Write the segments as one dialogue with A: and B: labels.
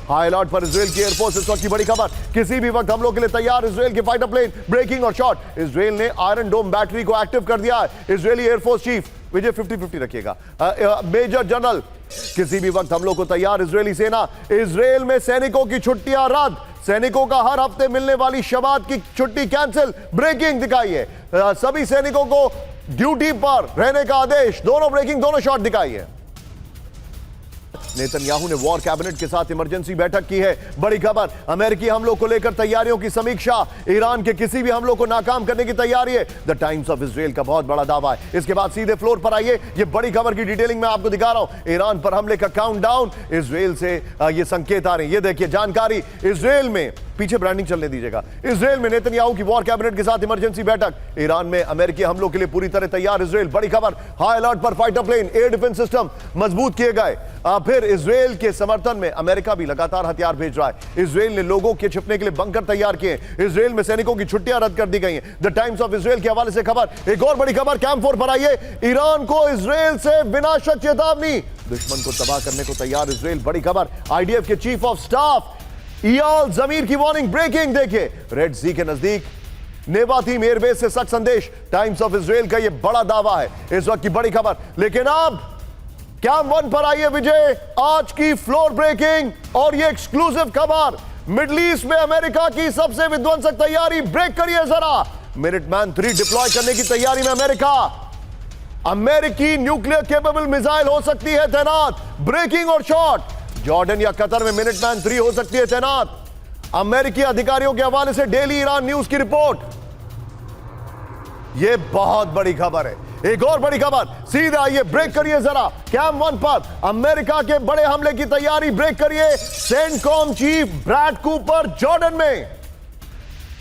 A: High alert पर Israel की air force. इस वक्त की बड़ी खबर, किसी भी वक्त हमलों के लिए तैयार इजराइल के फाइटर प्लेन। ब्रेकिंग और शॉट, इजराइल ने आयरन डोम बैटरी को एक्टिव कर दिया है। इजरायली एयरफोर्स चीफ विजय 50-50 रखिएगा, मेजर जनरल, किसी भी वक्त हमलों को तैयार इजरायली सेना। इजराइल में सैनिकों की छुट्टियां रद्द, सैनिकों का हर हफ्ते मिलने वाली शबात की छुट्टी कैंसिल। ब्रेकिंग दिखाई है, सभी सैनिकों को ड्यूटी पर रहने का आदेश। दोनों ब्रेकिंग, दोनों शॉट दिखाई है। नेतन्याहू ने वॉर कैबिनेट के साथ इमरजेंसी बैठक की है। बड़ी खबर, अमेरिकी हमलों को लेकर तैयारियों की समीक्षा। ईरान के किसी भी हमलों को नाकाम करने की तैयारी है। द टाइम्स ऑफ इजराइल का बहुत बड़ा दावा है। इसके बाद सीधे फ्लोर पर आइए, ये बड़ी खबर की डिटेलिंग मैं आपको दिखा रहा हूं। ईरान पर हमले का काउंटडाउन, इजराइल से ये संकेत आ रहे हैं। ये देखिए जानकारी, इजराइल में, पीछे ब्रांडिंग चलने दीजिएगा, इजराइल में नेतन्याहू की वॉर कैबिनेट के साथ इमरजेंसी बैठक। ईरान में अमेरिकी हमलों के लिए पूरी तरह तैयार इजराइल। बड़ी खबर, हाई अलर्ट पर fighter plane, air defence system मजबूत किए गए। फिर इजराइल के समर्थन में अमेरिका भी लगातार हथियार भेज रहा है। इजराइल ने लोगों के छिपने के लिए बंकर तैयार किए। इजराइल में सैनिकों की छुट्टियां रद्द कर दी गई हैं। द टाइम्स ऑफ इजराइल के हवाले से खबर, एक और बड़ी खबर, कैंप 4 पर आइए। ईरान को इजराइल से विनाशक चेतावनी, दुश्मन को तबाह करने को तैयार इजराइल। बड़ी खबर, आईडीएफ के चीफ ऑफ स्टाफ इयाल जमीर की वार्निंग। ब्रेकिंग देखिए, रेड सी के नजदीक नेवातीम एयरबेस से सख्त संदेश। टाइम्स ऑफ इजराइल का यह बड़ा दावा है, इस वक्त की बड़ी खबर। लेकिन अब कैंप 1 पर आइए विजय, आज की फ्लोर ब्रेकिंग और ये एक्सक्लूसिव खबर। मिडिल ईस्ट में अमेरिका की सबसे विध्वंसक तैयारी, ब्रेक करिए जरा। मिनटमैन 3 डिप्लॉय करने की तैयारी में अमेरिका। अमेरिकी न्यूक्लियर केपेबल मिसाइल हो सकती है तैनात। ब्रेकिंग और शॉट, जॉर्डन या कतर में मिनटमैन 3 हो सकती है तैनात। अमेरिकी अधिकारियों के हवाले से डेली ईरान न्यूज की रिपोर्ट। यह बहुत बड़ी खबर है। एक और बड़ी खबर, सीधा आइए, ब्रेक करिए जरा। कैंप 1 पर अमेरिका के बड़े हमले की तैयारी, ब्रेक करिए। CENTCOM chief Brad Cooper Jordan में।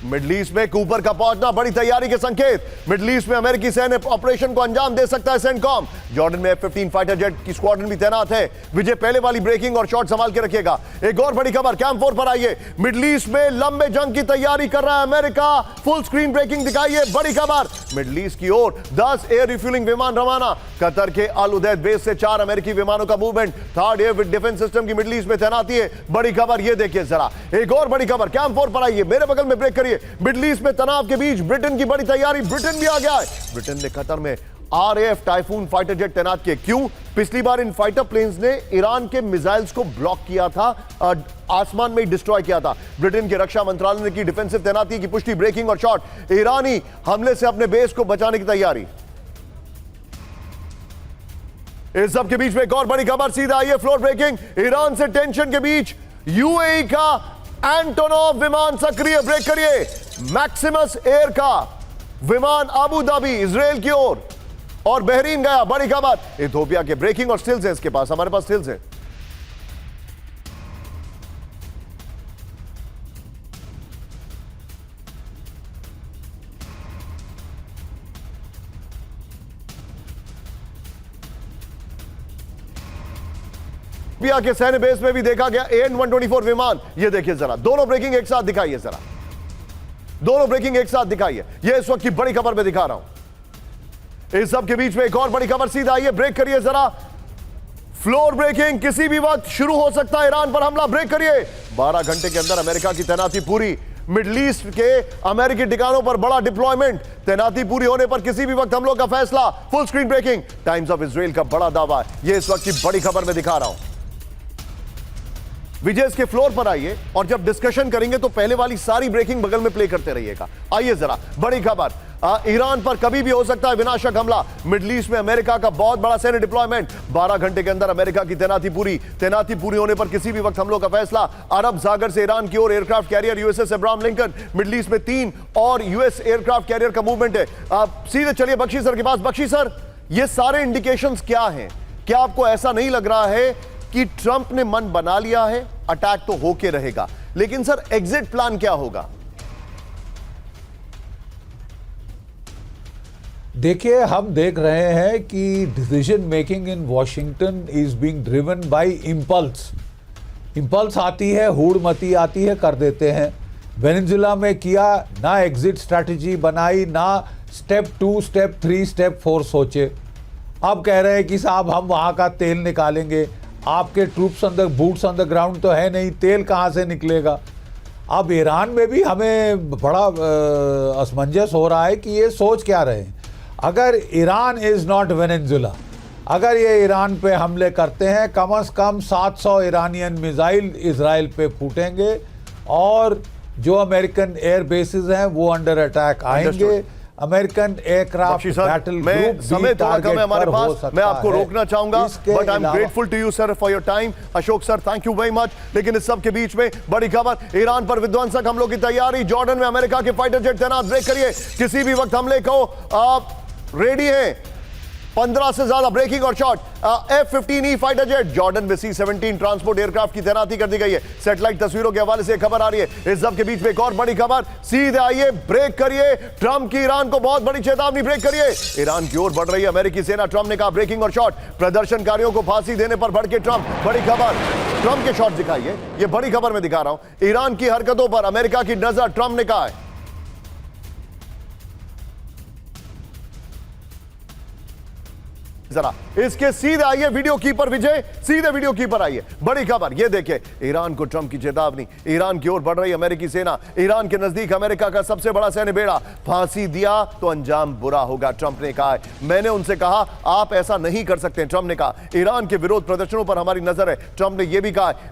A: मिडिल ईस्ट में कूपर का पहुंचना बड़ी तैयारी के संकेत। मिडिल ईस्ट में अमेरिकी सैन्य ऑपरेशन को अंजाम दे सकता है सेंटकॉम। जॉर्डन में F-15 फाइटर जेट की स्क्वाड्रन भी तैनात है। विजय पहले वाली ब्रेकिंग और शॉट संभाल के रखिएगा। एक और बड़ी खबर, कैंप 4 पर आइए। मिडिल ईस्ट में लंबे जंग की तैयारी कर रहा है अमेरिका। फुल स्क्रीन ब्रेकिंग दिखाइए। बड़ी खबर, मिडिल ईस्ट की ओर 10 एयर रिफ्यूलिंग विमान रवाना। कतर के अल उदैद बेस से 4 अमेरिकी विमानों का movement. 3rd air defence system की मिडिल ईस्ट में तैनाती है। बड़ी खबर, यह देखिए जरा। एक और बड़ी खबर, कैंप 4 पर आइए, मेरे बगल में ब्रेक करिए। मिडिल ईस्ट में तनाव के बीच ब्रिटेन की बड़ी तैयारी, ब्रिटेन भी आ गया है। ब्रिटेन ने कतर में RAF टाइफून फाइटर जेट तैनात किए। क्यों? पिछली बार इन फाइटर प्लेन्स ने ईरान के मिसाइल्स को ब्लॉक किया था, आसमान में ही डिस्ट्रॉय किया था। ब्रिटेन के रक्षा मंत्रालय ने की डिफेंसिव तैनाती की पुष्टि। ब्रेकिंग और शॉट, ईरानी हमले से अपने बेस को बचाने की तैयारी। इस सब के बीच में एक और बड़ी खबर, सीधा आइए, फ्लोर ब्रेकिंग। ईरान से टेंशन के बीच UAE का एंटोनोव विमान सक्रिय। ब्रेक करिए, मैक्सिमस एयर का विमान अबू धाबी इजराइल की ओर और बहरीन गया। बड़ी खबर, इथियोपिया के ब्रेकिंग और स्टिल्स है इसके पास, हमारे पास स्टिल्स है। लिबिया के सैन्य बेस में भी देखा गया AN-124 विमान। ये देखिए जरा, दोनों ब्रेकिंग एक साथ दिखाइए जरा, दोनों ब्रेकिंग एक साथ दिखाइए। ये इस वक्त की बड़ी खबर में दिखा रहा हूं। इस सब के बीच में एक और बड़ी खबर, सीधा आइए, ब्रेक करिए जरा। फ्लोर ब्रेकिंग, किसी भी वक्त शुरू हो सकता है ईरान पर हमला। ब्रेक करिए। 12 घंटे के अंदर अमेरिका की तैनाती पूरी। मिडिल ईस्ट के अमेरिकी ठिकानों पर बड़ा डिप्लॉयमेंट। तैनाती पूरी होने पर किसी भी वक्त हमलों का फैसला। Full screen breaking, Times of Israel का बड़ा दावा है। यह इस वक्त की बड़ी खबर में दिखा रहा हूं। विजय इसके फ्लोर पर आइए और जब डिस्कशन करेंगे तो पहले वाली सारी ब्रेकिंग बगल में प्ले करते रहिएगा। आइए जरा, बड़ी खबर, ईरान पर कभी भी हो सकता है विनाशक हमला। मिडिल ईस्ट में अमेरिका का बहुत बड़ा सैन्य डिप्लॉयमेंट। 12 घंटे के अंदर अमेरिका की तैनाती पूरी। तैनाती पूरी होने पर किसी भी वक्त हमलों का फैसला। अरब सागर से ईरान की ओर aircraft carrier USS Abraham Lincoln. Middle east में 3 और US एयरक्राफ्ट कैरियर का मूवमेंट है। सीधे चलिए बख्शी सर के पास। बख्शी सर, ये सारे इंडिकेशंस क्या हैं? क्या आपको ऐसा नहीं लग रहा है कि ट्रंप ने मन बना लिया है, अटैक तो होके रहेगा, लेकिन सर एग्जिट प्लान क्या होगा?
B: देखिए, हम देख रहे हैं कि decision making in Washington is being driven by impulse. Impulse आती है, हुड़मती आती है, कर देते हैं। वेनेजुएला में किया ना, एग्जिट स्ट्रैटेजी बनाई ना, स्टेप 2, स्टेप 3, स्टेप 4 सोचे। अब कह रहे हैं कि साहब हम वहाँ का तेल निकालेंगे, आपके troops on the boots on the ground तो है नहीं, तेल कहाँ से निकलेगा। अब ईरान में भी हमें बड़ा असमंजस हो रहा है कि ये सोच क्या रहे हैं। अगर ईरान इज़ नॉट वेनेजुला, अगर ये ईरान पे हमले करते हैं, कम से कम 700 ईरानियन मिसाइल इजराइल पे फूटेंगे और जो अमेरिकन एयर बेसिस हैं वो अंडर अटैक आएंगे। अमेरिकन एयरक्राफ्ट बैटल ग्रुप
A: समय थोड़ा कम है हमारे पास, मैं आपको रोकना चाहूंगा, but I am grateful to you sir for your time. Ashok sir, thank you very much. लेकिन इस सब के बीच में बड़ी खबर, ईरान पर विध्वंसक हमलों की तैयारी, जॉर्डन में अमेरिका के फाइटर जेट तैनात। ब्रेक करिए, किसी भी वक्त हमले को आप रेडी हैं। 15 से ज्यादा ब्रेकिंग और shot F-15E fighter jet, Jordan में C-17 ट्रांसपोर्ट एयरक्राफ्ट की तैनाती कर दी गई है। सैटेलाइट तस्वीरों के हवाले से खबर आ रही है। इस सब के बीच में एक और बड़ी खबर, सीधे आइए, ब्रेक करिए। ट्रंप की ईरान को बहुत बड़ी चेतावनी, ब्रेक करिए। ईरान की ओर बढ़ रही है अमेरिकी सेना, ट्रंप ने कहा ब्रेकिंग और शॉट, प्रदर्शनकारियों को फांसी देने पर भड़के ट्रंप। बड़ी खबर, ट्रंप के शॉट दिखाइए, ये बड़ी खबर मैं दिखा रहा हूं। ईरान की हरकतों पर अमेरिका की नजर, ट्रंप ने कहा है। जरा इसके सीधे आइए, वीडियो कीपर विजय, सीधे वीडियो कीपर आइए। बड़ी खबर ये देखिए, ईरान को ट्रंप की चेतावनी, ईरान की ओर बढ़ रही अमेरिकी सेना, ईरान के नजदीक अमेरिका का सबसे बड़ा सैन्य बेड़ा, फांसी दिया तो अंजाम बुरा होगा, ट्रंप ने कहा है। मैंने उनसे कहा आप ऐसा नहीं कर सकते, ट्रंप ने कहा। ईरान के विरोध प्रदर्शनों पर हमारी नजर है, ट्रंप ने यह भी कहा।